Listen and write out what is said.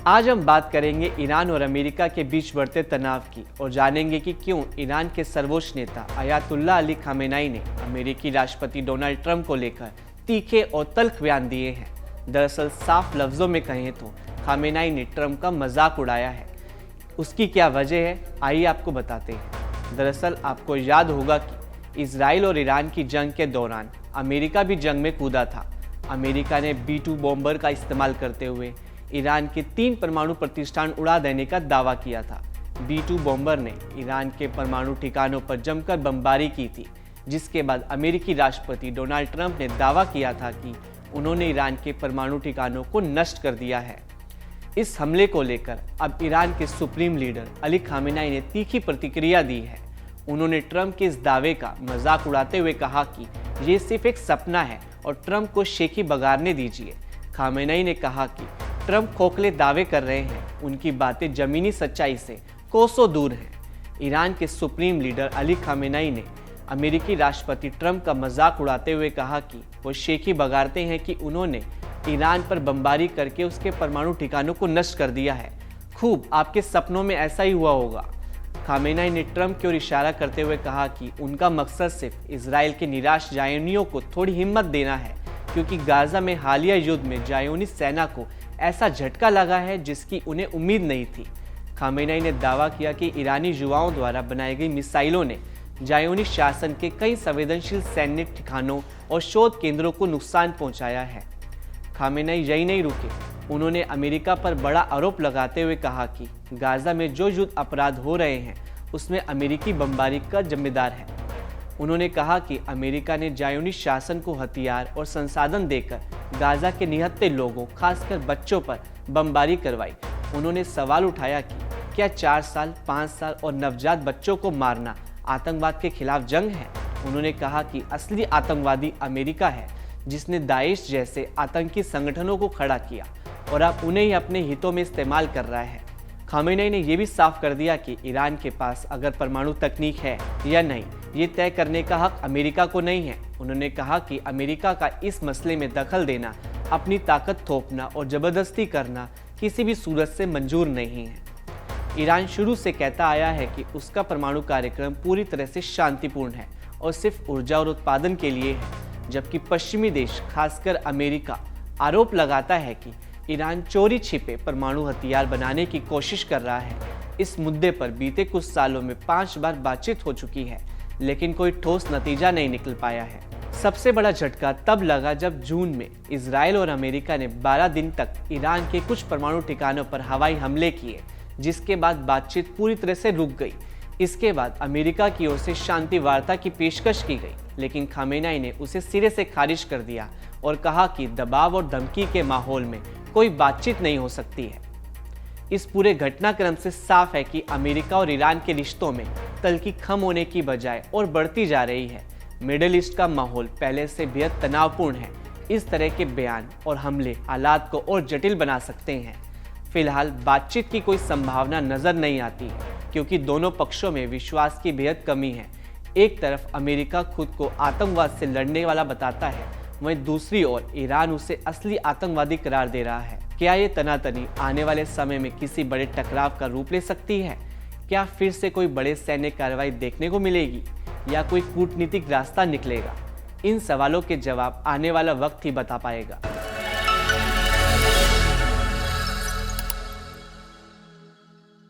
आज हम बात करेंगे ईरान और अमेरिका के बीच बढ़ते तनाव की और जानेंगे कि क्यों ईरान के सर्वोच्च नेता अयातुल्ला अली खामेनेई ने अमेरिकी राष्ट्रपति डोनाल्ड ट्रंप को लेकर तीखे और तल्ख बयान दिए हैं। दरअसल साफ लफ्जों में कहें तो खामेनेई ने ट्रंप का मजाक उड़ाया है। उसकी क्या वजह है, आइए आपको बताते हैं। दरअसल आपको याद होगा कि इजराइल और ईरान की जंग के दौरान अमेरिका भी जंग में कूदा था। अमेरिका ने B-2 बॉम्बर का इस्तेमाल करते हुए ईरान के 3 परमाणु प्रतिष्ठान उड़ा देने का दावा किया था। B-2 बॉम्बर ने ईरान के परमाणु ठिकानों पर जमकर बमबारी की थी, जिसके बाद अमेरिकी राष्ट्रपति डोनाल्ड ट्रंप ने दावा किया था कि उन्होंने ईरान के परमाणु ठिकानों को नष्ट कर दिया है। इस हमले को लेकर अब ईरान के सुप्रीम लीडर अली खामेनेई ने तीखी प्रतिक्रिया दी है। उन्होंने ट्रंप के इस दावे का मजाक उड़ाते हुए कहा कि ये सिर्फ एक सपना है और ट्रंप को शेखी बगारने दीजिए। खामेनेई ने कहा कि ट्रंप खोखले दावे कर रहे हैं, उनकी बातें जमीनी सच्चाई से कोसों दूर हैं। ईरान के सुप्रीम लीडर अली खामेनेई ने अमेरिकी राष्ट्रपति ट्रंप का मजाक उड़ाते हुए कहा कि वो शेखी बगारते हैं कि उन्होंने ईरान पर बमबारी करके उसके परमाणु ठिकानों को नष्ट कर दिया है। खूब आपके सपनों में ऐसा ही हुआ होगा। खामेनेई ने ट्रंप की ओर इशारा करते हुए कहा कि उनका मकसद सिर्फ इजराइल के निराश जायोनियों को थोड़ी हिम्मत देना है, क्योंकि गाजा में हालिया युद्ध में जायोनी सेना को ऐसा झटका लगा है जिसकी उन्हें उम्मीद नहीं थी। खामेनेई ने दावा किया कि ईरानी युवाओं द्वारा बनाई गई मिसाइलों ने जायोनी शासन के कई संवेदनशील सैन्य ठिकानों और शोध केंद्रों को नुकसान पहुंचाया है। खामेनेई यही नहीं रुके, उन्होंने अमेरिका पर बड़ा आरोप लगाते हुए कहा कि गाजा में जो युद्ध अपराध हो रहे हैं उसमें अमेरिकी बमबारी का जिम्मेदार है। उन्होंने कहा कि अमेरिका ने जायोनी शासन को हथियार और संसाधन देकर गाजा के निहत्थे लोगों, खासकर बच्चों पर बमबारी करवाई। उन्होंने सवाल उठाया कि क्या 4 साल, 5 साल और नवजात बच्चों को मारना आतंकवाद के खिलाफ जंग है। उन्होंने कहा कि असली आतंकवादी अमेरिका है, जिसने दाइश जैसे आतंकी संगठनों को खड़ा किया और अब उन्हें ही अपने हितों में इस्तेमाल कर रहा है। खामेनेई ने यह भी साफ कर दिया कि ईरान के पास अगर परमाणु तकनीक है या नहीं, ये तय करने का हक अमेरिका को नहीं है। उन्होंने कहा कि अमेरिका का इस मसले में दखल देना, अपनी ताकत थोपना और जबरदस्ती करना किसी भी सूरत से मंजूर नहीं है। ईरान शुरू से कहता आया है कि उसका परमाणु कार्यक्रम पूरी तरह से शांतिपूर्ण है और सिर्फ ऊर्जा और उत्पादन के लिए है, जबकि पश्चिमी देश, खासकर अमेरिका, आरोप लगाता है कि ईरान चोरी छिपे परमाणु हथियार बनाने की कोशिश कर रहा है। इस मुद्दे पर बीते कुछ सालों में 5 बार बातचीत हो चुकी है, लेकिन कोई ठोस नतीजा नहीं निकल पाया है। सबसे बड़ा झटका तब लगा जब जून में इजराइल और अमेरिका ने 12 दिन तक ईरान के कुछ परमाणु ठिकानों पर हवाई हमले किए, जिसके बाद बातचीत पूरी तरह से रुक गई। इसके बाद अमेरिका की ओर से शांति वार्ता की पेशकश की गई, लेकिन खामेनेई ने उसे सिरे से खारिज कर दिया और कहा कि दबाव और धमकी के माहौल में कोई बातचीत नहीं हो सकती है। इस पूरे घटनाक्रम से साफ है कि अमेरिका और ईरान के रिश्तों में तल्खी कम होने की बजाय और बढ़ती जा रही है। मिडिल ईस्ट का माहौल पहले से बेहद तनावपूर्ण है। इस तरह के बयान और हमले हालात को और जटिल बना सकते हैं। फिलहाल बातचीत की कोई संभावना नजर नहीं आती है, क्योंकि दोनों पक्षों में विश्वास की बेहद कमी है। एक तरफ अमेरिका खुद को आतंकवाद से लड़ने वाला बताता है, वहीं दूसरी ओर ईरान उसे असली आतंकवादी करार दे रहा है। क्या ये तनातनी आने वाले समय में किसी बड़े टकराव का रूप ले सकती है? क्या फिर से कोई बड़े सैन्य कार्रवाई देखने को मिलेगी या कोई कूटनीतिक रास्ता निकलेगा? इन सवालों के जवाब आने वाला वक्त ही बता पाएगा।